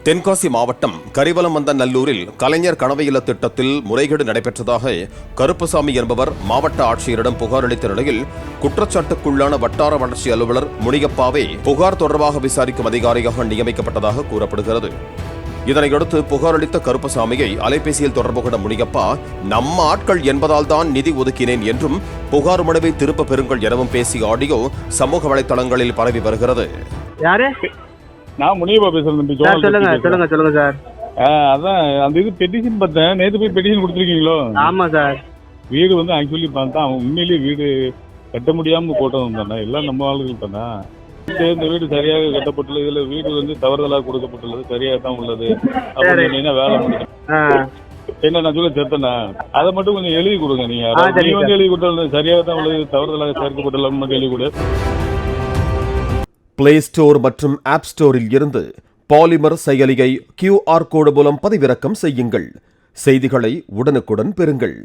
தென்காசி மாவட்டம் கரிவலமந்தநல்லூரில் கலைஞர் கனவு இல்ல திட்டத்தில் முறைகேடு நடைபெற்றதாக கருப்பசாமி என்பவர் மாவட்ட ஆட்சியரிடம் புகார் அளித்த நிலையில் குற்றச்சாட்டுக்குள்ளான வட்டார வளர்ச்சி அலுவலர் முனியப்பாவே புகார் தொடர்பாக விசாரிக்கும் அதிகாரியாக நியமிக்கப்பட்டதாக கூறப்படுகிறது. இதனையடுத்து புகார் அளித்த கருப்பசாமியை அலைபேசியில் தொடர்பு கொண்ட முனியப்பா, நம்ம ஆட்கள் என்பதால் தான் நிதி ஒதுக்கினேன் என்றும் புகார் மனுவை திரும்ப பெறுங்கள் எனவும் பேசிய ஆடியோ சமூக வலைதளங்களில் பரவி வருகிறது. நான் முனியப்பா பேசுறேன். சொல்லுங்க சார். அதான் அந்த இது பெட்டிஷன் பார்த்தேன். நேற்று போய் பெட்டிஷன் கொடுத்துருக்கீங்களோ? ஆமா சார். வீடு வந்து ஆக்சுவலி பார்த்தா அவன் உண்மையிலேயே வீடு கட்ட முடியாம போட்டவன் தானே, எல்லாம் நம்ம ஆளுகள் தானே. இந்த வீடு சரியாக கட்டப்பட்டுள்ளது, இதுல வீடு வந்து தவறுதலாக கொடுக்கப்பட்டுள்ளது, சரியாக தான் உள்ளது அப்படின்னு வேலை முடியும். என்ன நான் சொல்ல சேர்த்தனா அதை மட்டும் கொஞ்சம் எழுதி கொடுங்க. நீங்க வந்து எழுதி கொடுத்தது சரியாக தான் உள்ளது, தவறுதலாக சேர்க்கப்பட்டுள்ள மட்டும் எழுதி கொடு. பிளே ஸ்டோர் மற்றும் ஆப் ஸ்டோரில் இருந்து பாலிமர் செயலியை QR கோடு மூலம் பதிவிறக்கம் செய்யுங்கள். செய்திகளை உடனுக்குடன் பெறுங்கள்.